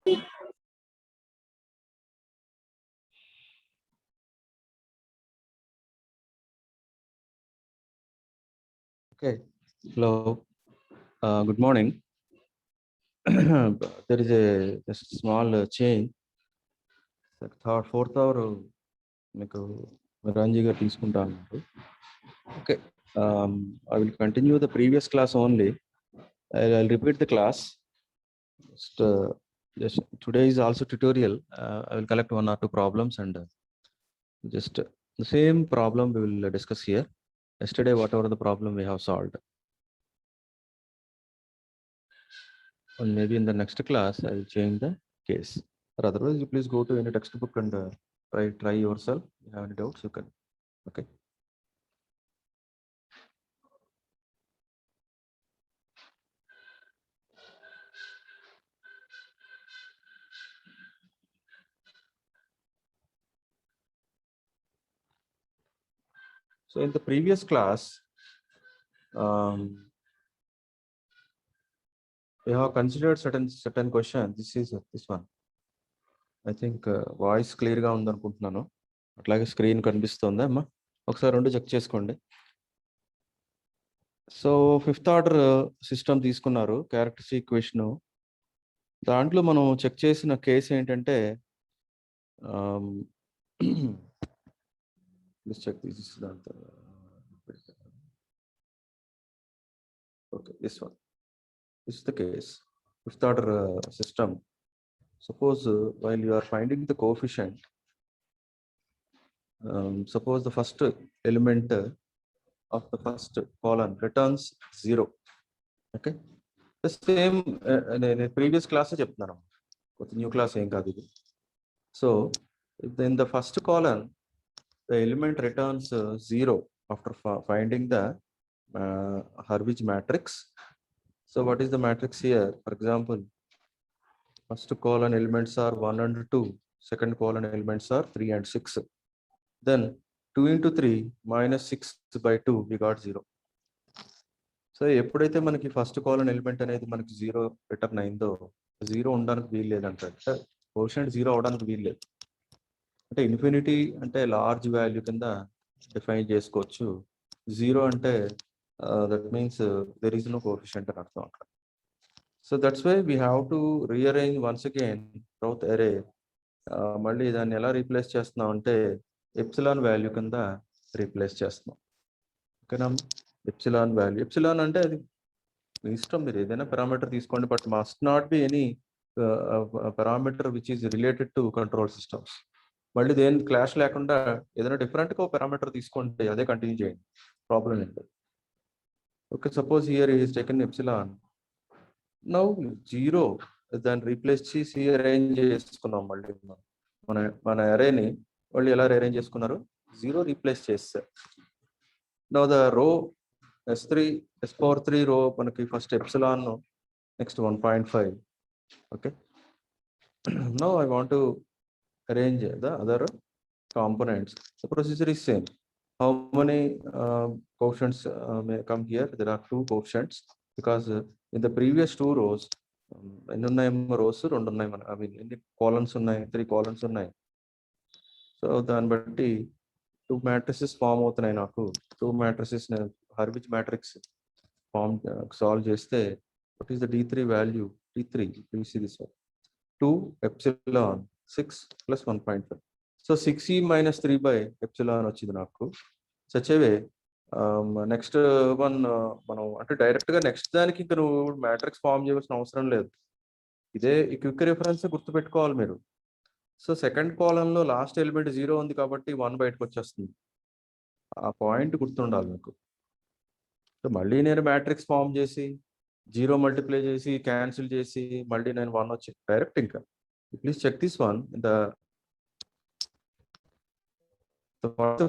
Okay. Hello. Good morning. There is a just small change. Third, fourth hour, మీకు రంజిగా తీసుకుంటా అన్నారు. Okay. I will continue the previous class only. I'll repeat the class. Just today is also tutorial. I will collect one or two problems and just the same problem we will discuss here. Yesterday, whatever the problem we have solved. And maybe in the next class, I will change the case. Or otherwise, you please go to any textbook and try yourself. If you have any doubts, you can. Okay. So in the previous class, we have considered certain question. This is this one. I think voice clear గా ఉందనుకుంటున్నాను. అట్లాగే screen కనిపిస్తుందా అమ్మా? ఒకసారి రెండు check చేసుకోండి. So fifth order system తీసుకున్నారు characteristic equation. దాంట్లో మనం చెక్ చేసిన కేసు ఏంటంటే let's check this is not okay, this one. This is the case. Fifth order system. Suppose while you are finding the coefficient, suppose the first element of the first column returns 0. Okay. The same in previous class చెప్తున్నాను. New class ఏం కాదు ఇది. So in the first column, the element returns 0 after finding the Hurwitz matrix. So what is the matrix here? For example, first column elements are 1 and 2. Second column elements are 3 and 6. Then 2 into 3 minus 6 by 2, we got 0. So ఎప్పుడైతే మనకి first column element అనేది మనకి 0 return అయిందో 0 ఉండడానికి వీలు లేదంటే quotient 0 అవడానికి వీలు లేదు. అంటే ఇన్ఫినిటీ అంటే లార్జ్ వాల్యూ కింద డిఫైన్ చేసుకోవచ్చు. 0 అంటే that means there is no coefficient అని అర్థం అక్కడ. So that's why we have to rearrange once again Routh array. మళ్ళీ దాన్ని ఎలా రీప్లేస్ చేస్తున్నాం అంటే ఎప్సిలాన్ వాల్యూ కింద రీప్లేస్ చేస్తున్నాం. ఓకేనా? ఎప్సిలాన్ వాల్యూ, ఎప్సిలాన్ అంటే అది మీ ఇష్టం, మీరు ఏదైనా పారామీటర్ తీసుకోండి, but must not be any parameter which is related to control systems. మళ్ళీ దేని క్లాష్ లేకుండా ఏదైనా డిఫరెంట్గా ఒక పారామీటర్ తీసుకోండి, అదే కంటిన్యూ చేయండి, ప్రాబ్లం ఏంటి. Okay, suppose here is taken epsilon. Now 0 దాన్ని రీప్లేస్ చేసి అరేంజ్ చేసుకున్నాం. మళ్ళీ మన అరేని వాళ్ళు ఎలా అరేంజ్ చేసుకున్నారు, 0 రీప్లేస్ చేస్తారు. నౌ ద రో S3 S4 రో మనకి first epsilon, next 1.5. Okay, now I want to arrange the other components. The procedure is same. How many coefficients may come here? There are 2 coefficients because in the previous 2 rows, ఎన్ని ఉన్నాయి rose? 2 ఉన్నాయి. మన I mean ఎన్ని columns ఉన్నాయి? 3 columns ఉన్నాయి. So దాన్ని బట్టి 2 matrices form అవుతున్నాయి నాకు. 2 మ్యాట్రిసెస్ హర్విచ్ మ్యాట్రిక్స్ ఫామ్ సాల్వ్ చేస్తే what is the D3 value? D3, you see this one, 2 epsilon 6 plus 1.5. So 6e minus 3 by epsilon వచ్చింది నాకు. సచ్ అవే నెక్స్ట్ వన్ మనం అంటే డైరెక్ట్గా నెక్స్ట్ దానికి ఇంకా నువ్వు మ్యాట్రిక్స్ ఫామ్ చేయాల్సిన అవసరం లేదు. ఇదే ఈ క్విక్ రిఫరెన్స్ గుర్తుపెట్టుకోవాలి మీరు. సో సెకండ్ కాలంలో లాస్ట్ ఎలిమెంట్ 0 ఉంది కాబట్టి 1 బయటకు వచ్చేస్తుంది. ఆ పాయింట్ గుర్తుండాలి మీకు. సో మళ్ళీ నేను మ్యాట్రిక్స్ ఫామ్ చేసి 0 మల్టిప్లై చేసి క్యాన్సిల్ చేసి మళ్ళీ నేను 1 వచ్చి డైరెక్ట్ ఇంకా. Please check this one. The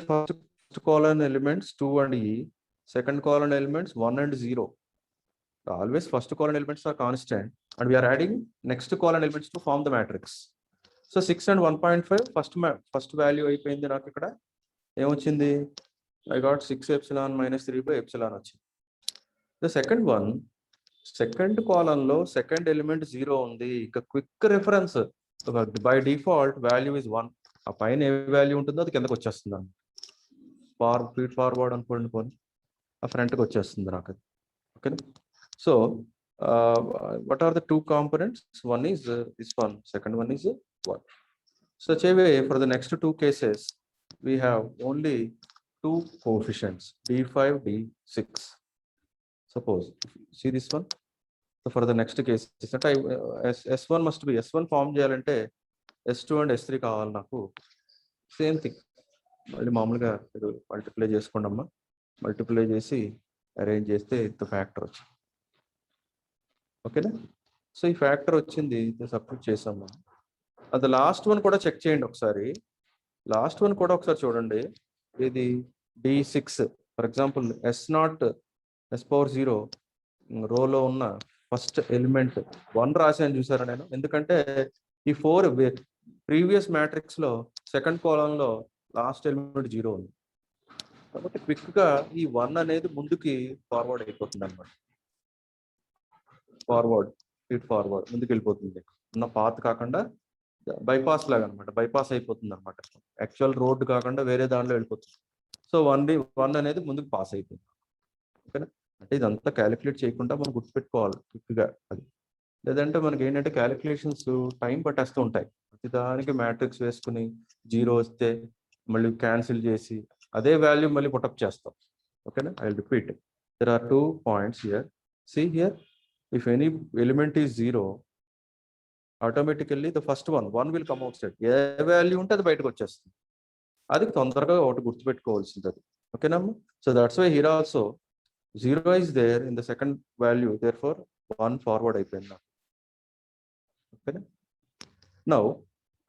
first column elements 2 and e, second column elements 1 and 0. Always first column elements are constant and we are adding next column elements to form the matrix. So 6 and 1.5 first value అయిపోయింది నాకు. ఇక్కడ ఏమొచ్చింది? I got 6 epsilon minus 3 by epsilon వచ్చింది. The second one second కాలంలో second element 0 ఉంది. ఇక quick reference by default value is 1. ఆ పైన ఏ వాల్యూ ఉంటుందో అది కిందకి వచ్చేస్తుంది అండి. ఫీడ్ ఫార్వర్డ్ అనుకోండి, పోనీ ఆ ఫ్రంట్కి వచ్చేస్తుంది నాకు అది. ఓకేనా? So what are the two components? One is this one, second one is 1. Such a way, for the next two cases, we have only two coefficients, d5, d6. Suppose, see this one. So for the next case, S1 must be, S1 form చేయాలంటే S2 and S3 కావాలి నాకు. Same thing, మళ్ళీ మామూలుగా మీరు multiply చేసుకోండి అమ్మా. Multiply చేసి arrange చేస్తే ఇంత ఫ్యాక్టర్ వచ్చింది. ఓకేనా? సో ఈ ఫ్యాక్టర్ వచ్చింది, సబ్స్టిట్యూట్ చేసాము. అది లాస్ట్ వన్ కూడా చెక్ చేయండి ఒకసారి. లాస్ట్ వన్ కూడా ఒకసారి చూడండి. ఇది D6 for example S0 S⁴0 రోలో ఉన్న ఫస్ట్ ఎలిమెంట్ 1 రాశాను చూసారా నేను. ఎందుకంటే ఈ 4 ప్రీవియస్ మ్యాట్రిక్స్ లో సెకండ్ కాలంలో లాస్ట్ ఎలిమెంట్ 0 ఉంది కాబట్టి క్విక్ గా ఈ 1 అనేది ముందుకి ఫార్వర్డ్ అయిపోతుంది అనమాట. ఫీడ్ ఫార్వర్డ్ ముందుకు వెళ్ళిపోతుంది. ఉన్న పాత్ కాకుండా బైపాస్ లాగా అనమాట, బైపాస్ అయిపోతుంది అనమాట. యాక్చువల్ రోడ్ కాకుండా వేరే దాంట్లో వెళ్ళిపోతుంది. సో 1 అనేది ముందుకు పాస్ అయిపోతుంది. ఓకేనా? అంటే ఇదంతా క్యాలిక్యులేట్ చేయకుండా మనం గుర్తుపెట్టుకోవాలి క్విక్గా అది. లేదంటే మనకి ఏంటంటే క్యాలిక్యులేషన్స్ టైం పట్టేస్తూ ఉంటాయి. ప్రతిదానికి మ్యాట్రిక్స్ వేసుకుని 0 వస్తే మళ్ళీ క్యాన్సిల్ చేసి అదే వాల్యూ మళ్ళీ పుటప్ చేస్తాం. ఓకేనా? I will repeat. There are 2 points here. See here, if any element is 0, automatically the first one will come outside. A value ఉంటే అది బయటకు వచ్చేస్తుంది. అది తొందరగా ఒకటి గుర్తుపెట్టుకోవాల్సింది అది. ఓకేనమ్మా? So that's why here also 0 is there in the second value, therefore 1 forward అయిపోయింది. ఓకేనా? Now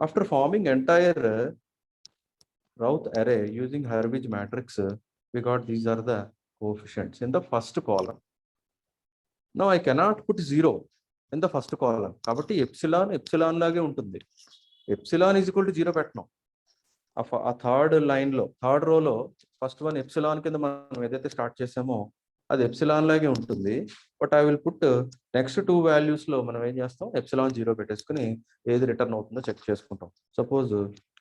after forming entire Routh array using Hurwitz matrix, we got these are the coefficients in the first column. Now I cannot put 0 in the first column. కాబట్టి epsilon లాగే ఉంటుంది. Epsilon is equal to 0 పెట్టడం. ఆ third లైన్లో third రోలో first one epsilon కింద మనం ఏదైతే స్టార్ట్ చేసామో అది ఎప్సిలాన్ లాగే ఉంటుంది. But I will put next 2 వాల్యూస్లో మనం ఏం చేస్తాం, ఎప్సిలాన్ 0 పెట్టేసుకుని ఏది రిటర్న్ అవుతుందో చెక్ చేసుకుంటాం. Suppose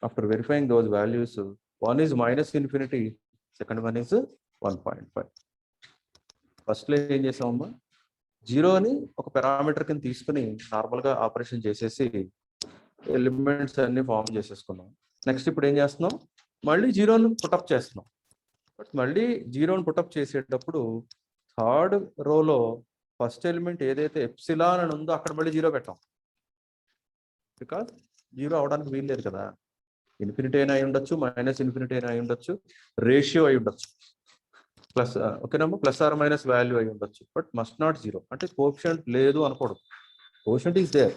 after verifying those values, one is -∞, second one is 1.5. ఫస్ట్లో ఏం చేసామమ్మా, 0 అని ఒక పారామీటర్ కింద తీసుకుని నార్మల్గా ఆపరేషన్ చేసేసి ఎలిమెంట్స్ అన్ని ఫామ్ చేసేసుకున్నాం. నెక్స్ట్ ఇప్పుడు ఏం చేస్తున్నాం, మళ్ళీ 0ని పుటప్ చేస్తున్నాం. బట్ మళ్ళీ 0ని పుటప్ చేసేటప్పుడు థర్డ్ రోలో ఫస్ట్ ఎలిమెంట్ ఏదైతే ఎప్సిలాన్ అని ఉందో అక్కడ మళ్ళీ 0 పెట్టాం. బికాజ్ 0 అవడానికి వీల్లేదు కదా. ఇన్ఫినిటీ అయినా అయి ఉండొచ్చు, -∞ అయినా అయి ఉండొచ్చు, రేషియో అయి ఉండొచ్చు, ప్లస్ ఓకేనమ్మా, ప్లస్ ఆర్ మైనస్ వాల్యూ అయి ఉండొచ్చు. But must not 0. అంటే కోఎఫిషియంట్ లేదు అనకూడదు. Coefficient is there,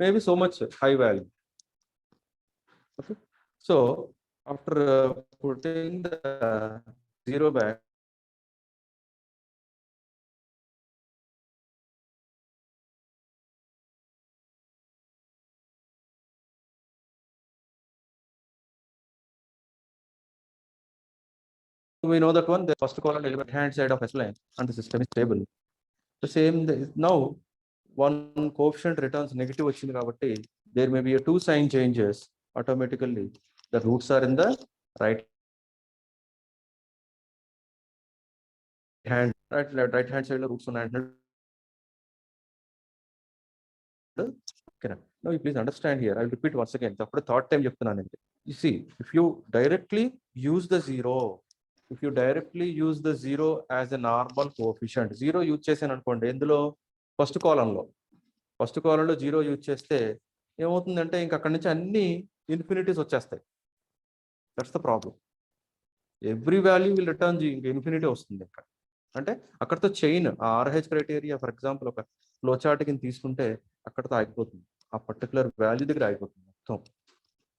maybe so much high value. Okay, so after putting the 0 back, we know that one, the first column element hand side of S line and the system is stable. The same now one coefficient returns negative వచ్చింది కాబట్టి there may be a 2 sign changes. Automatically the roots are in the right hand side లో roots ఉన్నాయి. Okay, now you please understand here, I will repeat once again. అప్పుడు third time చెప్తున్నాను. You see, if you directly use the 0 as a normal coefficient, 0 use చేశాను అనుకోండి, ఎందులో first కాలంలో 0 use చేస్తే ఏమవుతుందంటే ఇంక అక్కడి నుంచి అన్ని ఇన్ఫినిటీస్ వచ్చేస్తాయి. That's the problem. Every value will return infinity వస్తుంది. ఇక్కడ అంటే అక్కడతో chain RH criteria for example ఒక ఫ్లో చార్ట్ కింద తీసుకుంటే అక్కడతో ఆగిపోతుంది. ఆ పర్టికులర్ వాల్యూ దగ్గర ఆగిపోతుంది మొత్తం.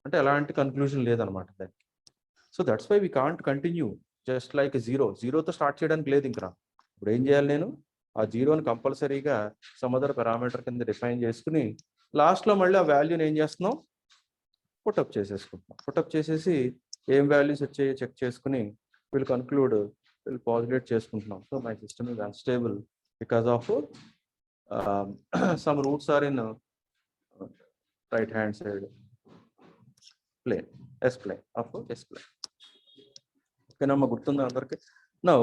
అంటే ఎలాంటి కన్క్లూజన్ లేదనమాట దానికి. So that's why we can't continue just like 0తో స్టార్ట్ చేయడానికి లేదు. ఇంకా ఇప్పుడు ఏం చేయాలి, నేను ఆ 0ని కంపల్సరీగా సమ్ అదర్ పారామీటర్ కింద డిఫైన్ చేసుకుని లాస్ట్లో మళ్ళీ ఆ వాల్యూని ఏం చేస్తున్నాం, పుటప్ చేసేసుకుంటున్నాం. పుటప్ చేసేసి ఏం వాల్యూస్ వచ్చాయో చెక్ చేసుకుని వీళ్ళు కన్క్లూడ్, వీళ్ళు పాజిటివ్ చేసుకుంటున్నాం. So my system is unstable because of some roots are in right hand side plane, S plane of S plane. Okay, now gurtunda andarki. Now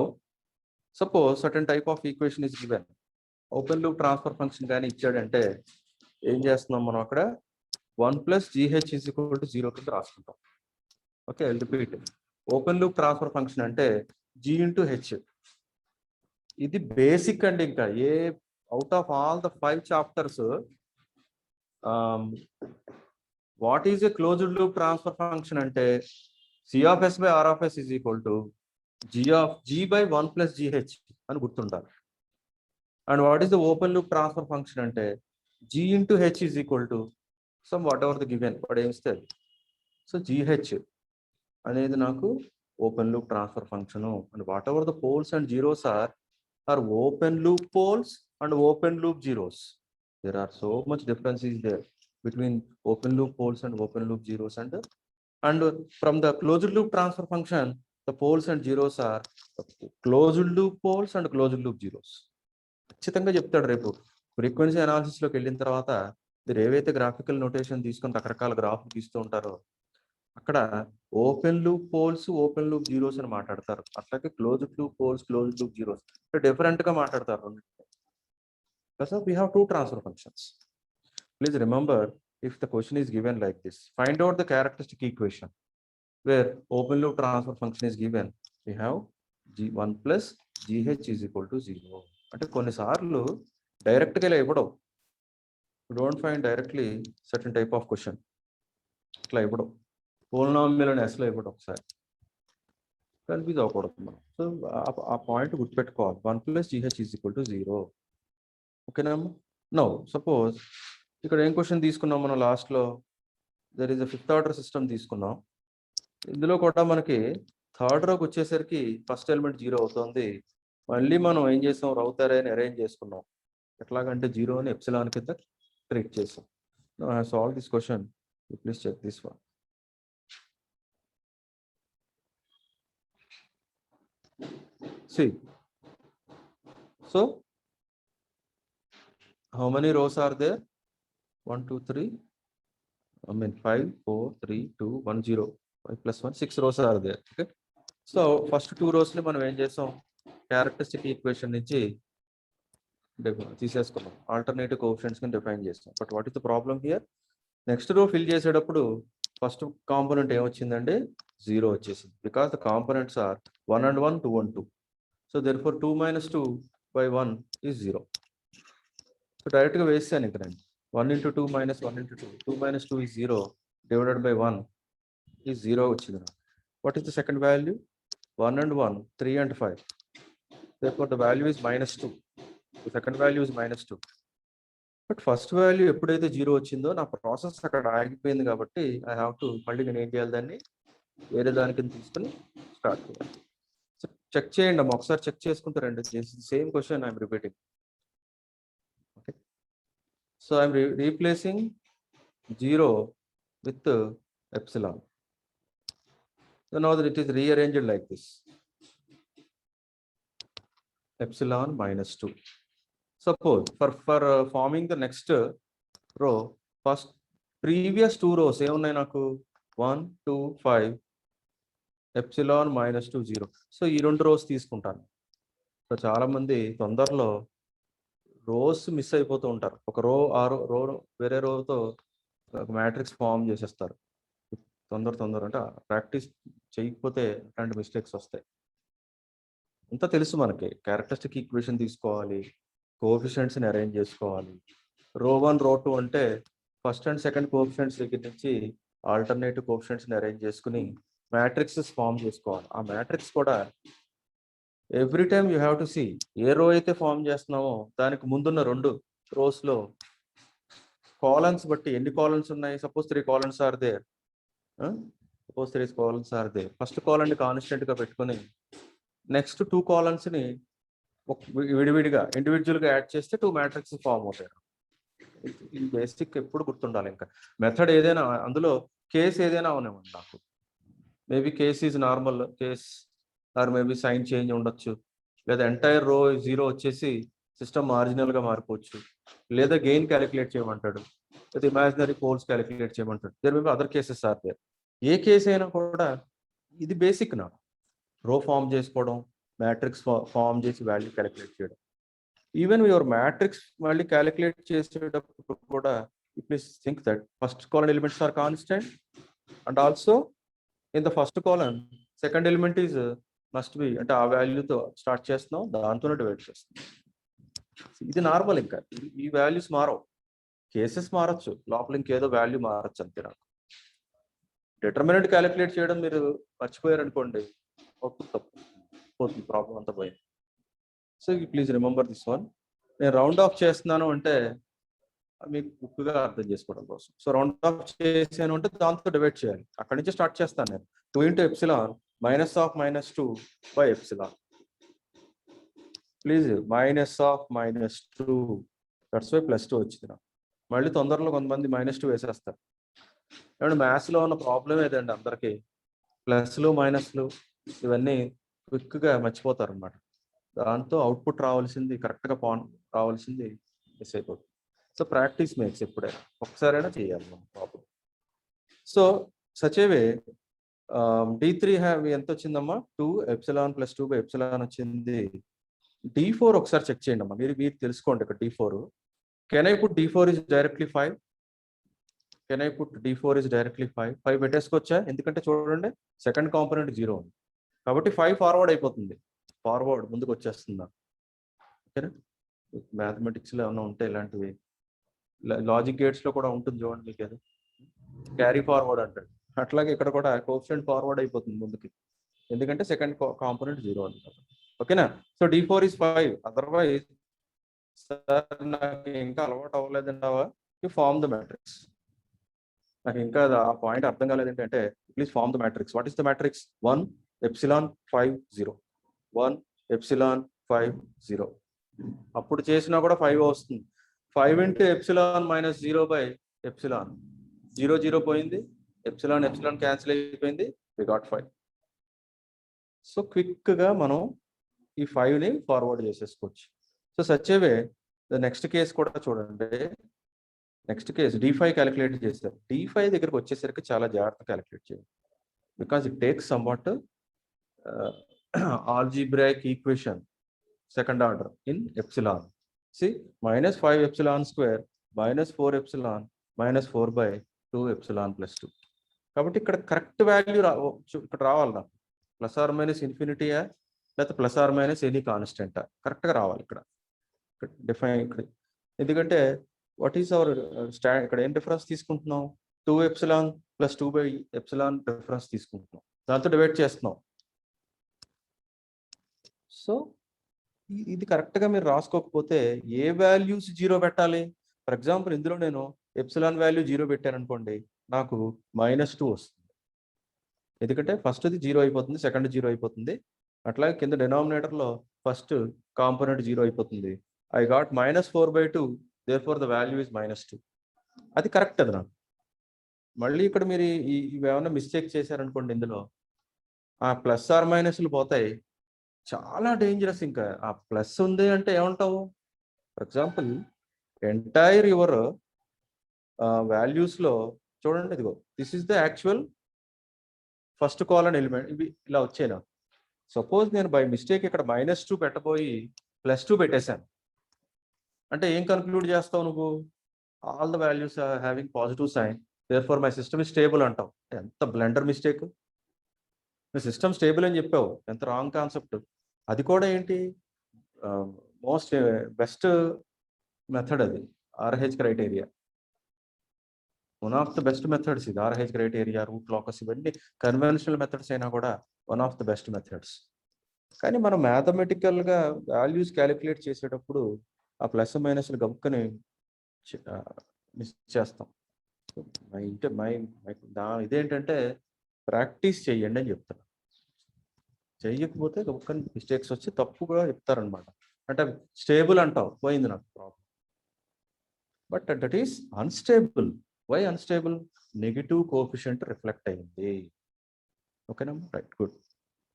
suppose certain type of equation is given, open loop transfer function gaani ichchadante em chestunnam manam akkada 1 plus gh is equal to 0 కింద రాసుకుంటాం. Okay, I'll repeat. Open loop transfer function అంటే g into h. ఇది basic అండి. ఇంకా ఏ out of all the 5 chapters what is a closed loop transfer function అంటే c of s by r of s is equal to g by 1 plus gh అని గుర్తుండాలి. And what is the open loop transfer function అంటే g into h is equal to some whatever the given, వాడు ఏమి ఇస్తారు. So gh అనేది నాకు open loop transfer function. And whatever the poles and zeros are open loop poles and open loop zeros. There are so much difference is there between open loop poles and open loop zeros. And from the closed loop transfer function the poles and zeros are closed loop poles and closed loop zeros. ఖచ్చితంగా చెప్తాడు రేపు frequency analysis లోకి వెళ్ళిన తర్వాత మీరు ఏవైతే graphical notation తీసుకొని రకరకాల గ్రాఫ్ గీస్తూ ఉంటారో అక్కడ open loop poles open loop zeros అని మాట్లాడతారు. అట్లాగే closed loop poles closed loop zeros different గా మాట్లాడతారు. Because we have two transfer functions. Please remember, if the question is given like this, find out the characteristic equation where open loop transfer function is given. We have g1 plus gh is equal to 0. అంటే కొన్నిసార్లు డైరెక్ట్గా ఇలా ఇవ్వడం. Don't find directly certain type of question ఇట్లా ఇవ్వడం. Polynomial అని ఎస్లో ఇవ్వడం ఒకసారి కన్ఫ్యూజ్ అవ్వకూడదు మనం. సో ఆ పాయింట్ గుర్తుపెట్టుకోవాలి. 1 plus gh is equal to 0. ఓకేనా? నో సపోజ్ ఇక్కడ ఏం క్వశ్చన్ తీసుకున్నాం మనం లాస్ట్లో, there is a fifth order system తీసుకున్నాం. ఇందులో కూడా మనకి థర్డ్ రోకి వచ్చేసరికి ఫస్ట్ ఎలిమెంట్ 0 అవుతుంది. మళ్ళీ మనం ఏం చేసాం, రౌత్ అరేని అరేంజ్ చేసుకున్నాం. ఎట్లాగంటే 0 అని ఎప్సిలాన్ కింద ట్రీట్ చేసాం. I have solve this question, please check this one. See, so how many rows are there? 1 2 3, I mean 5 4 3 2 1 0, 5 plus 1 6 rows are there. Okay, so first 2 rows ni మనం ఏం చేసాం, క్యారెక్టరిస్టిక్ ఈక్వేషన్ నుంచి తీసేసుకున్నాం, alternative coefficients ని define చేస్తాం. But what is the problem here, next row fill చేసేటప్పుడు first component ఏమొచ్చిందంటే 0 వచ్చేసింది. Because the components are 1 and 1 2 and 2. So therefore 2 minus 2 by 1 is 0. So direct గా వేస్తాను ఇక్కడ 1 into 2 minus 1 into 2. 2 minus 2 is 0 divided by 1 is 0 వచ్చింది. What is the second value? 1 and 1, 3 and 5. Therefore the value is minus 2. The second value is minus 2. But first value ఎప్పుడైతే 0 వచ్చిందో నా process అక్కడ ఆగిపోయింది. కాబట్టి ఐ హ్యావ్ టు మళ్ళీ నేను ఏం చేయాలి, దాన్ని వేరే దానికి తీసుకొని స్టార్ట్ చేయాలి. చెక్ చేయండి అమ్మా, ఒకసారి చెక్ చేసుకుంటారండి. Same question I'm repeating. Okay, so I'm replacing 0 with epsilon. So now that it is rearranged like this, epsilon minus 2. Suppose for forming the next row, first previous 2 rows ఏమున్నాయి నాకు, 1 2 5, epsilon minus 2 0. So ఈ 2 rows తీసుకుంటాను. So చాలా మంది తొందరలో rose miss అయిపోతూ ఉంటారు. ఒక రో ఆ రో వేరే రోతో ఒక మ్యాట్రిక్స్ ఫామ్ చేసేస్తారు. తొందర అంటే ప్రాక్టీస్ చేయకపోతే అట్లాంటి మిస్టేక్స్ వస్తాయి. అంతా తెలుసు మనకి, క్యారెక్టరిస్టిక్ ఈక్వేషన్ తీసుకోవాలి, కోఎఫిషియెంట్స్ని అరేంజ్ చేసుకోవాలి. రో 1 రో 2 అంటే ఫస్ట్ అండ్ సెకండ్ కోఎఫిషియెంట్స్ దగ్గర నుంచి ఆల్టర్నేటివ్ కోఎఫిషియెంట్స్ని అరేంజ్ చేసుకుని మ్యాట్రిక్సెస్ ఫామ్ చేసుకోవాలి. ఆ మ్యాట్రిక్స్ కూడా every time you have to see, ఏ రో అయితే ఫామ్ చేస్తున్నామో దానికి ముందున్న 2 రోస్లో కాలమ్స్ బట్టి ఎన్ని కాలమ్స్ ఉన్నాయి. Suppose 3 columns are there, suppose 3 columns are there. First కాలమ్ని కాన్స్టెంట్గా పెట్టుకుని నెక్స్ట్ 2 కాలమ్స్ని విడివిడిగా ఇండివిజువల్గా యాడ్ చేస్తే 2 మ్యాట్రిక్స్ ఫామ్ అవుతాయి. ఈ బేసిక్ ఎప్పుడు గుర్తుండాలి. ఇంకా మెథడ్ ఏదైనా, అందులో కేస్ ఏదైనా ఉన్నామండి. నాకు maybe case is normal case, or maybe sign change ఉండొచ్చు, లేదా ఎంటైర్ రో 0 వచ్చేసి సిస్టమ్ మార్జినల్గా మారిపోవచ్చు, లేదా గెయిన్ క్యాలిక్యులేట్ చేయమంటాడు, లేదా ఇమాజినరీ పోల్స్ క్యాలిక్యులేట్ చేయమంటాడు. There may be other cases are there. ఏ కేసు అయినా కూడా ఇది బేసిక్ నా రో ఫామ్ చేసుకోవడం, మ్యాట్రిక్స్ ఫామ్ చేసి వాల్యూ క్యాలిక్యులేట్ చేయడం. Even your matrix value calculate చేసేటప్పుడు కూడా please think that first column elements are constant and also in the first column second element is must be, అంటే ఆ వాల్యూతో start చేస్తున్నాం, దాంతోనే divide చేస్తున్నాం. ఇది నార్మల్. ఇంకా ఈ వాల్యూస్ మారవు, కేసెస్ మారచ్చు, లోపల ఇంకేదో వాల్యూ మారచ్చు అంతే. నాకు డిటర్మినెంట్ క్యాలిక్యులేట్ చేయడం మీరు మర్చిపోయారు అనుకోండి, తప్పు పోతుంది, ప్రాబ్లం అంతా పోయింది. So please remember this one. నేను రౌండ్ ఆఫ్ చేస్తున్నాను అంటే మీకు బుక్గా అర్థం చేసుకోవడం కోసం. సో రౌండ్ ఆఫ్ చేసాను అంటే దాంతో డివైడ్ చేయాలి, అక్కడి నుంచి స్టార్ట్ చేస్తాను నేను. 2 into epsilon minus of -2 by epsilon. Please -of -2, that's why +2 వచ్చింది నాకు. మళ్ళీ తొందరలో కొంతమంది -2 వేసేస్తారు. ఏమంటే మ్యాథ్స్లో ఉన్న ప్రాబ్లం ఏదండి, అందరికీ ప్లస్లు మైనస్లు ఇవన్నీ క్విక్గా మర్చిపోతారు అనమాట. దాంతో అవుట్పుట్ రావాల్సింది కరెక్ట్గా రావాల్సింది మిస్ అయిపోతుంది. సో ప్రాక్టీస్ మేక్స్, ఎప్పుడైనా ఒకసారైనా చేయాలి మనం ప్రాబ్లం. సో సచేవే D3 ఎంత వచ్చిందమ్మా, 2 epsilon + 2 by epsilon వచ్చింది. D4 ఒకసారి చెక్ చేయండి అమ్మా, మీరు తెలుసుకోండి. ఇక్కడ D4 can I put D4 is directly 5? Can I put D4 is directly 5 పెట్టేసుకోవచ్చా? ఎందుకంటే చూడండి సెకండ్ కాంపోనెంట్ 0 ఉంది కాబట్టి 5 ఫార్వర్డ్ అయిపోతుంది, ఫార్వర్డ్ ముందుకు వచ్చేస్తుందా. ఓకేనా? మ్యాథమెటిక్స్లో ఏమైనా ఉంటే ఇలాంటివి, లాజిక్ గేట్స్లో కూడా ఉంటుంది చూడండి, మీకు అది క్యారీ ఫార్వర్డ్ అంటాడు. అట్లాగే ఇక్కడ కూడా కోఎఫిషియంట్ ఫార్వర్డ్ అయిపోతుంది ముందుకి, ఎందుకంటే సెకండ్ కాంపోనెంట్ 0 ఉంది. ఓకేనా? So D4 is 5. Otherwise sir నాకు ఇంకా అలవాటు అవ్వలేదంటావా, యూ ఫార్మ్ ద మ్యాట్రిక్స్. నాకు ఇంకా ఆ పాయింట్ అర్థం కాలేదు ఏంటంటే, please form the matrix. What is the matrix? 1 epsilon 5 0, 1 epsilon 5 0. అప్పుడు చేసినా కూడా 5 వస్తుంది. 5 into epsilon - 0 by epsilon, 0 0 పోయింది, epsilon క్యాన్సిల్ అయిపోయింది, we got 5. సో క్విక్గా మనం ఈ 5ని ఫార్వర్డ్ చేసేసుకోవచ్చు. సో సచ్చేవే ద నెక్స్ట్ కేసు కూడా చూడండి. నెక్స్ట్ కేసు D5 క్యాలిక్యులేట్ చేస్తారు. D5 దగ్గరకు వచ్చేసరికి చాలా జాగ్రత్త క్యాలిక్యులేట్ చేయాలి, because it takes somewhat algebraic equation second order in epsilon. See, -5 epsilon square -4 epsilon -4 by 2 epsilon + 2. కాబట్టి ఇక్కడ కరెక్ట్ వాల్యూ ఇక్కడ రావాలి నాకు, ±∞యా లేకపోతే ±ఎనీ కాన్స్టెంటా, కరెక్ట్గా రావాలి ఇక్కడ డిఫైన్. ఇక్కడ ఎందుకంటే వాట్ ఈస్ అవర్ ఇక్కడ ఏం డిఫరెన్స్ తీసుకుంటున్నాం, 2 epsilon + 2 by epsilon డిఫరెన్స్ తీసుకుంటున్నాం, దాంతో డివైడ్ చేస్తున్నాం. సో ఇది కరెక్ట్గా మీరు రాసుకోకపోతే ఏ వాల్యూస్ 0 పెట్టాలి? ఫర్ ఎగ్జాంపుల్ ఇందులో నేను ఎప్సిలాన్ వాల్యూ 0 పెట్టాను అనుకోండి, నాకు -2 వస్తుంది, ఎందుకంటే ఫస్ట్ది 0 అయిపోతుంది, సెకండ్ 0 అయిపోతుంది. అట్లాగే కింద డినామినేటర్లో ఫస్ట్ కాంపోనెంట్ 0 అయిపోతుంది. I got -4/2, therefore the value is -2. అది కరెక్ట్. అది నాకు మళ్ళీ ఇక్కడ మీరు ఇవేమన్నా మిస్టేక్ చేశారనుకోండి, ఇందులో ఆ ప్లస్ ఆర్ మైనస్లు పోతాయి, చాలా డేంజరస్. ఇంకా ఆ ప్లస్ ఉంది అంటే ఏమంటావు? ఫర్ ఎగ్జాంపుల్ ఎంటైర్ యువర్ వాల్యూస్లో చూడండి, ఇదిగో this is the actual first colon element, ఇవి ఇలా వచ్చాయి నాకు. సపోజ్ నేను బై మిస్టేక్ ఇక్కడ -2 పెట్టబోయి +2 పెట్టేశాను అంటే ఏం కన్క్లూడ్ చేస్తావు నువ్వు? All the values are having positive sign, therefore my system is stable అంటావు. ఎంత బ్లెండర్ మిస్టేక్! మీ సిస్టమ్ స్టేబుల్ అని చెప్పావు, ఎంత రాంగ్ కాన్సెప్ట్. అది కూడా ఏంటి, మోస్ట్ బెస్ట్ మెథడ్ అది, RH criteria. One of the best methods ఇది, RH క్రైటీరియా, రూట్ లాకస్, ఇవన్నీ కన్వెన్షనల్ మెథడ్స్ అయినా కూడా one of the best methods. కానీ మనం మ్యాథమెటికల్గా వాల్యూస్ క్యాలిక్యులేట్ చేసేటప్పుడు ఆ ప్లస్ మైనస్లు గబుక్కని మిస్ చేస్తాం. ఇదేంటంటే ప్రాక్టీస్ చెయ్యండి అని చెప్తాను. చెయ్యకపోతే గబుక్కని మిస్టేక్స్ వచ్చి తప్పుగా చెప్తారనమాట. అంటే స్టేబుల్ అంటావు, పోయింది నాకు problem. But that is unstable. Why unstable? Negative coefficient reflect అయింది. ఓకేనా? Right, good.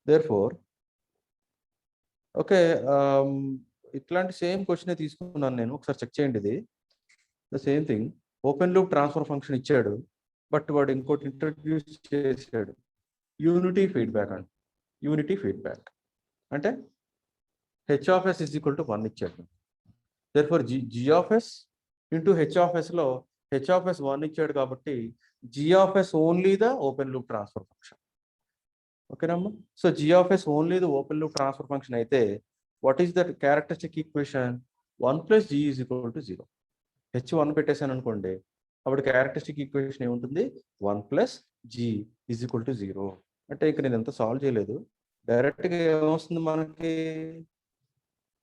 దేర్ఫోర్ ఓకే, ఇట్లాంటి సేమ్ క్వశ్చనే తీసుకున్నాను నేను, ఒకసారి చెక్ చేయండి ఇది. The same thing, open loop transfer function ఇచ్చాడు, బట్ వాడు ఇంకోటి ఇంట్రడ్యూస్ చేశాడు, యూనిటీ ఫీడ్బ్యాక్ అంట. యూనిటీ ఫీడ్బ్యాక్ అంటే H of S is equal to 1 ఇచ్చాడు. Therefore G of S into H of ఎస్లో హెచ్ ఆఫ్ ఎస్ 1 ఇచ్చాడు కాబట్టి G of S only the open loop transfer function. ఓకేనమ్మా? So G of S only the open loop transfer function అయితే what is that characteristic equation? 1 plus G is equal to 0. H 1 పెట్టేశాను అనుకోండి, అప్పుడు characteristic equation ఏముంటుంది? 1 plus G is equal to 0. అంటే ఇక్కడ నేను ఎంత సాల్వ్ చేయలేదు, డైరెక్ట్గా ఏమొస్తుంది మనకి?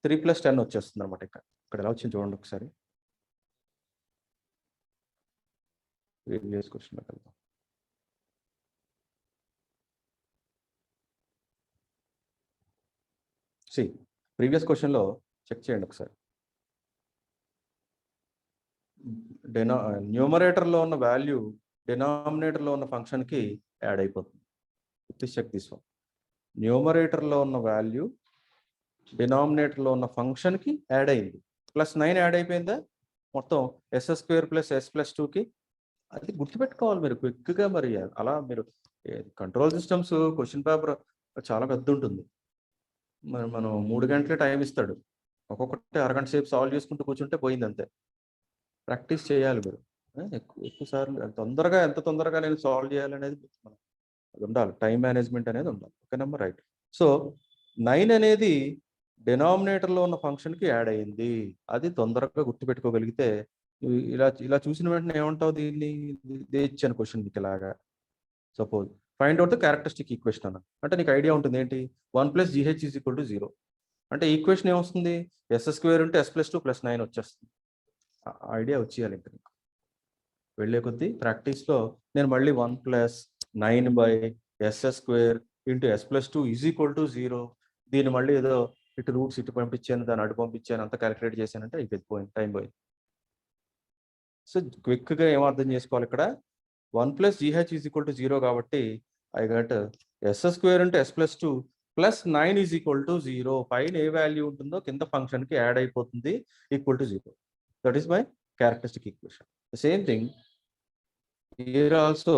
3 + 10 వచ్చేస్తుంది అనమాట. ఇక్కడ ఎలా వచ్చింది చూడండి ఒకసారి. ప్రీవియస్ క్వశ్చన్లోకి వెళ్దాం. ప్రీవియస్ క్వశ్చన్లో చెక్ చేయండి ఒకసారి. న్యూమరేటర్లో ఉన్న వాల్యూ డినామినేటర్లో ఉన్న ఫంక్షన్కి యాడ్ అయిపోతుంది. Please check this one. న్యూమరేటర్లో ఉన్న వాల్యూ డినామినేటర్లో ఉన్న ఫంక్షన్కి యాడ్ అయింది, +9 యాడ్ అయిపోయిందా? మొత్తం s² + s+2కి. అది గుర్తుపెట్టుకోవాలి మీరు క్విక్గా. మరి అలా మీరు కంట్రోల్ సిస్టమ్స్ క్వశ్చన్ పేపర్ చాలా పెద్ద ఉంటుంది. మరి మనం 3 గంటలే టైం ఇస్తాడు, ఒక్కొక్కటి అరగంట సేపు సాల్వ్ చేసుకుంటూ కూర్చుంటే పోయింది అంతే. ప్రాక్టీస్ చేయాలి మీరు. ఎక్కువ సార్లు ఎంత తొందరగా నేను సాల్వ్ చేయాలనేది అది ఉండాలి, టైం మేనేజ్మెంట్ అనేది ఉండాలి. ఓకేనమ్మా? రైట్. సో 9 అనేది డినామినేటర్లో ఉన్న ఫంక్షన్కి యాడ్ అయ్యింది, అది తొందరగా గుర్తుపెట్టుకోగలిగితే ఇలా చూసిన వెంటనే ఏమంటావు దీన్ని? ఇచ్చాను క్వశ్చన్ మీకు ఇలాగా. Suppose find out the characteristic equation అన్న అంటే నీకు ఐడియా ఉంటుంది ఏంటి? 1 + GH ఈజ్ ఈక్వల్ టు 0 అంటే ఈక్వేషన్ ఏమొస్తుంది? s² ఉంటే s+2 + 9 వచ్చేస్తుంది. ఐడియా వచ్చేయాలి ఇంకా నీకు. వెళ్ళే కొద్దీ ప్రాక్టీస్లో నేను మళ్ళీ 1 + 9/s² into s+2 is equal to 0, దీన్ని మళ్ళీ ఏదో ఇటు రూట్స్ ఇటు పంపించాను, దాన్ని అటు పంపించాను, అంతా క్యాలిక్యులేట్ చేశానంటే అయిపోయింది, పోయింది, టైం పోయింది. సో క్విక్గా ఏం అర్థం చేసుకోవాలి ఇక్కడ? 1 + GH ఈజ్ ఈక్వల్ టు 0 కాబట్టి ఐ గట్ s² ఉంటే s+2 + 9 ఈజ్ ఈక్వల్ టు 0. పైన ఏ వాల్యూ ఉంటుందో కింద ఫంక్షన్కి యాడ్ అయిపోతుంది, equal to 0. That is my characteristic equation. The same thing here also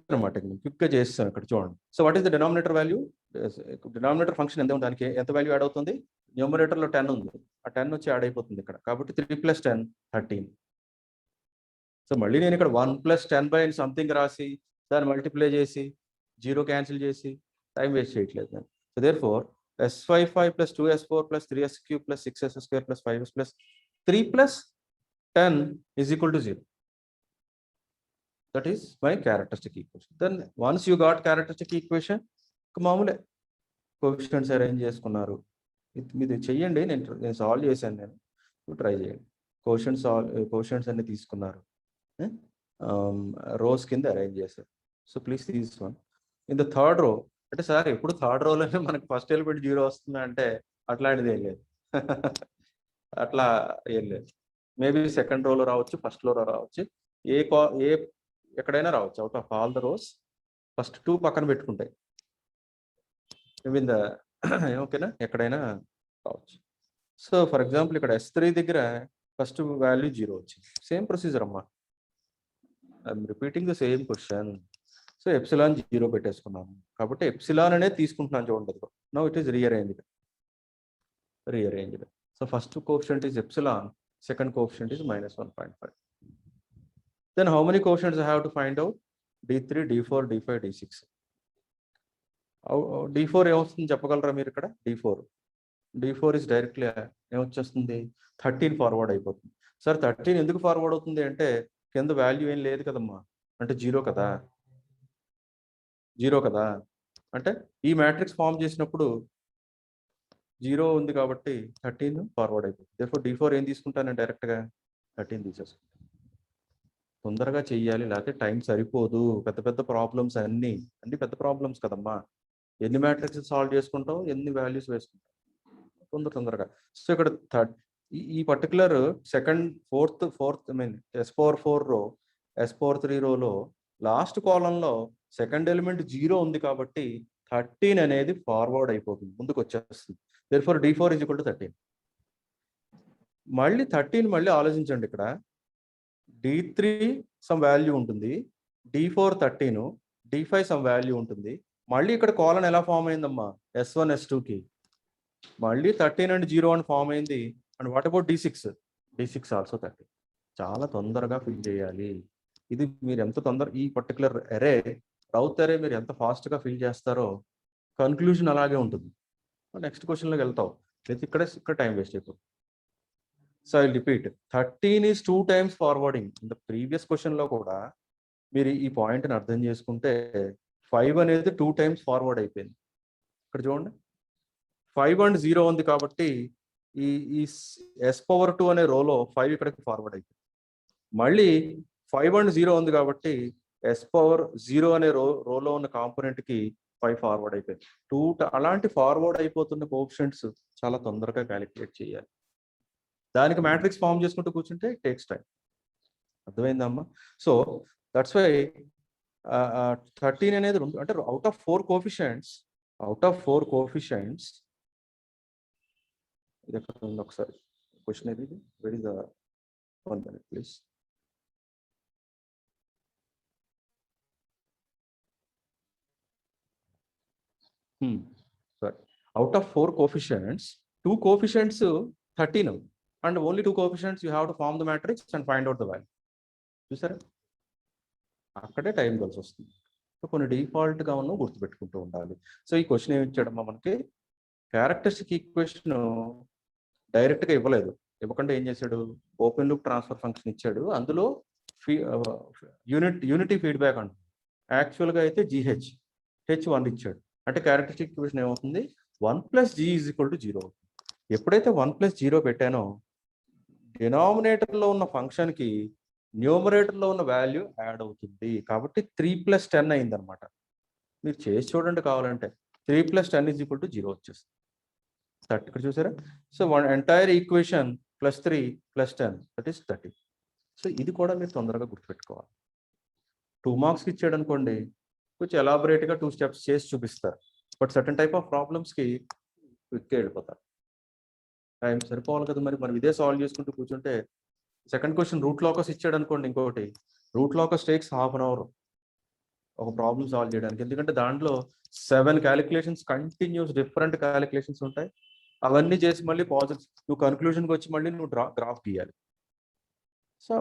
అనమాట. క్విక్గా చేస్తాను ఇక్కడ చూడండి. So what is the denominator value? Denominator function ఎంత ఉంది, దానికి ఎంత వాల్యూ యాడ్ అవుతుంది? న్యూమరేటర్లో 10 ఉంది, ఆ 10 వచ్చి యాడ్ అయిపోతుంది ఇక్కడ, కాబట్టి 3 + 10 13. సో మళ్ళీ నేను ఇక్కడ 1 + 10 సంథింగ్ రాసి దాన్ని మల్టిప్లై చేసి 0 క్యాన్సిల్ చేసి టైం వేస్ట్ చేయట్లేదు నేను. So therefore s55 + 2s4 + 3s³ + 6s² + 5s + 3 + 10 is equal to 0. That is my characteristic equation. Then once you got characteristic equation, మామూలే కోఎఫిషియెంట్స్ అరేంజ్ చేసుకున్నారు, మీరు చెయ్యండి. నేను సాల్వ్ చేశాను, నేను ట్రై చేయండి. కోఎఫిషియెంట్స్ అన్ని తీసుకున్నారు, రోస్ కింద అరేంజ్ చేశారు. So please this one in the third row. అంటే సార్ ఎప్పుడు థర్డ్ రోలోనే మనకి ఫస్ట్ ఎలిమెంట్ 0 వస్తుందా అంటే అట్లాంటిది ఏం లేదు. అట్లా ఏం లేదు. మేబీ సెకండ్ రోలో రావచ్చు, ఫస్ట్ రోలో రావచ్చు, ఏ ఎక్కడైనా రావచ్చు. Out of all the rose first 2 పక్కన పెట్టుకుంటాయి, ఓకేనా? ఎక్కడైనా రావచ్చు. సో ఫర్ ఎగ్జాంపుల్ ఇక్కడ S3 దగ్గర ఫస్ట్ వాల్యూ 0 వచ్చింది. సేమ్ ప్రొసీజర్ అమ్మా, I'm repeating the same question. So epsilon 0 పెట్టేసుకున్నాను కాబట్టి ఎప్సిలాన్ అనేది తీసుకుంటున్నాను చూడండి. Now it is rearranged. So first coefficient is epsilon, second coefficient is -1.5. Then how many coefficients I have to find out? D3, D4, D5, D6. D4 ఏమొస్తుంది చెప్పగలరా మీరు ఇక్కడ? D4 is directly ఏమొచ్చేస్తుంది? 13 ఫార్వర్డ్ అయిపోతుంది. Sir 13 ఎందుకు forward అవుతుంది అంటే కింద వాల్యూ ఏం లేదు కదమ్మా, అంటే 0 కదా. అంటే ఈ మ్యాట్రిక్స్ ఫామ్ చేసినప్పుడు 0 ఉంది కాబట్టి 13 ఫార్వర్డ్ అయిపోతుంది. therefore D4 ఏం తీసుకుంటాను డైరెక్ట్గా? 13 తీసేసుకుంటాను. తొందరగా చెయ్యాలి, లేకపోతే టైం సరిపోదు. పెద్ద ప్రాబ్లమ్స్ అన్ని పెద్ద ప్రాబ్లమ్స్ కదమ్మా. ఎన్ని మ్యాట్రిక్స్ సాల్వ్ చేసుకుంటావు, ఎన్ని వాల్యూస్ వేసుకుంటావు తొందరగా. సో ఇక్కడ ఈ పర్టికులర్ సెకండ్ ఫోర్త్ S4 రో, S4 3 రోలో లాస్ట్ కాలంలో సెకండ్ ఎలిమెంట్ 0 ఉంది కాబట్టి 13 అనేది ఫార్వర్డ్ అయిపోతుంది, ముందుకు వచ్చేస్తుంది. Therefore D4 is equal to 13. మళ్ళీ 13 మళ్ళీ ఆలోచించండి, ఇక్కడ D3 సమ్ వాల్యూ ఉంటుంది, D4 13, D5 సమ్ వాల్యూ ఉంటుంది. మళ్ళీ ఇక్కడ కాలన్ ఎలా ఫామ్ అయిందమ్మా, S1 S2కి మళ్ళీ 13 అండ్ 0 అని ఫామ్ అయింది. And what about D6 also 13. చాలా తొందరగా ఫిల్ చేయాలి. ఇది మీరు ఎంత ఈ పర్టికులర్ అరే రౌత్ అరే మీరు ఎంత ఫాస్ట్గా ఫిల్ చేస్తారో కన్క్లూజన్ అలాగే ఉంటుంది. నెక్స్ట్ క్వశ్చన్లోకి వెళ్తావు, లేదా ఇక్కడ టైం వేస్ట్ అయిపోతుంది. So I repeat, 13 is 2 times forwarding. In the previous క్వశ్చన్లో కూడా మీరు ఈ పాయింట్ని అర్థం చేసుకుంటే 5 అనేది 2 times ఫార్వర్డ్ అయిపోయింది. ఇక్కడ చూడండి, 5 and 0 ఉంది కాబట్టి ఈ S⁴2 అనే రోలో 5 ఇక్కడికి ఫార్వర్డ్ అయిపోయింది. మళ్ళీ 5 and 0 ఉంది కాబట్టి S⁴0 అనే రోలో ఉన్న కాంపోనెంట్కి 5 ఫార్వర్డ్ అయిపోయింది. అలాంటి ఫార్వర్డ్ అయిపోతున్న కోఎఫిషియంట్స్ చాలా తొందరగా క్యాలిక్యులేట్ చేయాలి. దానికి మ్యాట్రిక్స్ ఫామ్ చేసుకుంటూ కూర్చుంటే టేక్స్ టైం. అర్థమైందమ్మా? సో దట్స్ వై 13 అనేది అంటే అవుట్ ఆఫ్ 4 కోఎఫిషియంట్స్ ఇది ఎక్కడ ఉంది ఒకసారి క్వశ్చన్ ఇది, where is the 1 minute please. Sorry, out of 4 coefficients, 2 coefficients 13 and only 2 coefficients you have to form the matrix and find out the value. చూసారా, అక్కడే time కలిసి వస్తుంది. సో కొన్ని డిఫాల్ట్గా మనం గుర్తుపెట్టుకుంటూ ఉండాలి. సో ఈ క్వశ్చన్ ఏమి ఇచ్చాడమ్మా మనకి, క్యారెక్టరిస్టిక్ ఈక్వేషన్ డైరెక్ట్గా ఇవ్వలేదు. ఇవ్వకుండా ఏం చేశాడు, ఓపెన్ లూప్ ట్రాన్స్ఫర్ ఫంక్షన్ ఇచ్చాడు. అందులో యూనిటీ ఫీడ్బ్యాక్ అంటుంది. యాక్చువల్గా అయితే H1 ఇచ్చాడు. అంటే క్యారెక్టరిస్టిక్ ఈక్వేషన్ ఏమవుతుంది, 1 + G = 0 అవుతుంది. ఎప్పుడైతే 1 + 0 పెట్టానో డినామినేటర్లో ఉన్న ఫంక్షన్కి న్యూమరేటర్లో ఉన్న వాల్యూ యాడ్ అవుతుంది. కాబట్టి 3 + 10 అయిందనమాట. మీరు చేసి చూడండి కావాలంటే. 3 + 10 = 0 వచ్చేస్తుంది. ఇక్కడ చూసారా. So entire equation +3 + 10 that is 30. So ఇది కూడా మీరు తొందరగా గుర్తుపెట్టుకోవాలి. 2 మార్క్స్కి ఇచ్చాడు అనుకోండి, కొంచెం ఎలాబొరేట్గా 2 steps చేసి చూపిస్తారు. బట్ సర్టన్ టైప్ ఆఫ్ ప్రాబ్లమ్స్కి క్విక్గా వెళ్ళిపోతారు. టైం సరిపోవాలి కదా, మరి ఇదే సాల్వ్ చేసుకుంటూ కూర్చుంటే. సెకండ్ క్వశ్చన్ రూట్ లాకస్ ఇచ్చాడు అనుకోండి, ఇంకోటి root locus takes ½ an hour ఒక ప్రాబ్లమ్ సాల్వ్ చేయడానికి. ఎందుకంటే దాంట్లో 7 క్యాలిక్యులేషన్స్ కంటిన్యూస్ డిఫరెంట్ క్యాలిక్యులేషన్స్ ఉంటాయి. అవన్నీ చేసి మళ్ళీ నువ్వు కన్క్లూజన్కి వచ్చి మళ్ళీ నువ్వు గ్రాఫ్ గీయాలి. So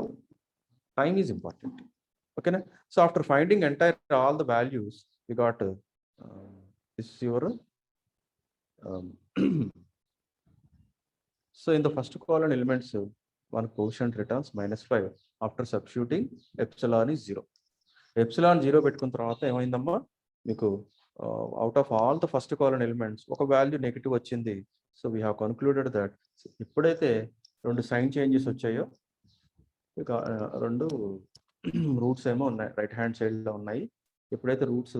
time is important. ఓకేనా. So after finding entire all the values we got this is your so in the first column elements one quotient returns -5 after substituting epsilon is 0. Epsilon 0 పెట్టుకున్న తర్వాత ఏమైందమ్మా మీకు, out of all the first column elements ఒక value negative వచ్చింది. So we have concluded that ఎప్పుడైతే 2 sign changes వచ్చాయో, ఇక 2 roots ఏమో ఉన్నాయి రైట్ హ్యాండ్ సైడ్లో ఉన్నాయి. ఎప్పుడైతే రూట్స్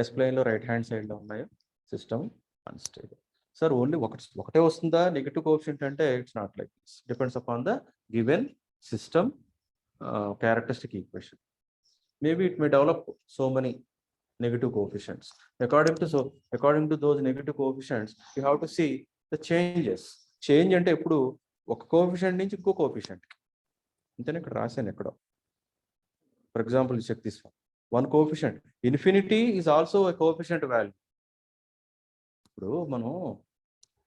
ఎస్ ప్లేన్లో రైట్ హ్యాండ్ సైడ్లో ఉన్నాయో సిస్టమ్ అన్స్టేబుల్. సార్ ఓన్లీ ఒకటే వస్తుందా నెగిటివ్ కోఎఫిషియంట్ అంటే, it's not like this. Depends upon the given system characteristic equation. Maybe it may develop so many negative coefficients. According to those negative coefficients, you have to see the changes. Change అంటే ఇప్పుడు ఒక coefficient నుంచి ఇంకో coefficient అంతేనే. ఇక్కడ రాశాను ఎక్కడో. For example check this one coefficient infinity is also a coefficient value. ఇప్పుడు మనం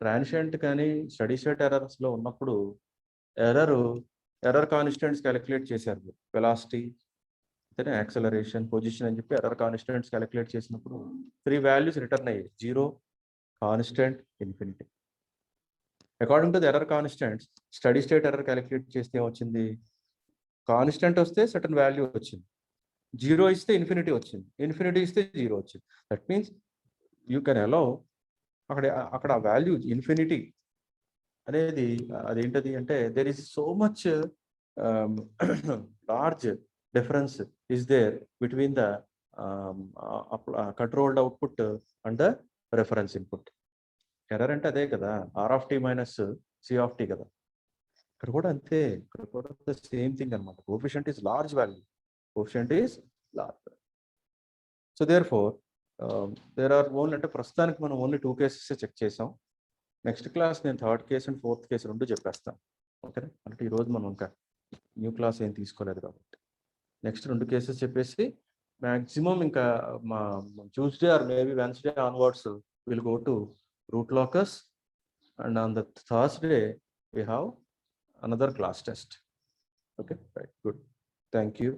ట్రాన్షియంట్ కానీ స్టడీ స్టేట్ ఎర్రర్స్లో ఉన్నప్పుడు ఎర్రర్ కాన్స్టెంట్స్ క్యాలిక్యులేట్ చేశారు. వెలాసిటీ, అంతేనే యాక్సలరేషన్, పొజిషన్ అని చెప్పి ఎర్రర్ కాన్స్టెంట్స్ క్యాలిక్యులేట్ చేసినప్పుడు 3 వాల్యూస్ రిటర్న్ అయ్యాయి, 0, constant, infinity. According to the error constants steady state error calculate చేస్తే ఏమొచ్చింది, కాన్స్టెంట్ వస్తే సర్టన్ వాల్యూ వచ్చింది, 0 ఇస్తే ఇన్ఫినిటీ వచ్చింది, ఇన్ఫినిటీ ఇస్తే 0 వచ్చింది. That means you can allow అక్కడ ఆ వాల్యూ ఇన్ఫినిటీ అనేది అదేంటది అంటే there is so much large difference is there between the controlled output and the reference input. Error అంటే అదే కదా, R(t - C(t) కదా. ఇక్కడ కూడా అంతే, ఇక్కడ కూడా సేమ్ థింగ్ అనమాట. Coefficient is large value, coefficient is large. So therefore there are only అంటే ప్రస్తుతానికి మనం ఓన్లీ 2 కేసెస్ చెక్ చేసాం. నెక్స్ట్ క్లాస్ నేను 3rd case and 4th case 2 చెప్పేస్తాను. ఓకేనా, అంటే ఈరోజు మనం ఇంకా న్యూ క్లాస్ ఏం తీసుకోలేదు కాబట్టి నెక్స్ట్ 2 కేసెస్ చెప్పేసి మ్యాక్సిమం ఇంకా మా Tuesday or maybe Wednesday onwards will go to root lockers and on the Thursday we have another class test. Okay, right, good. Thank you.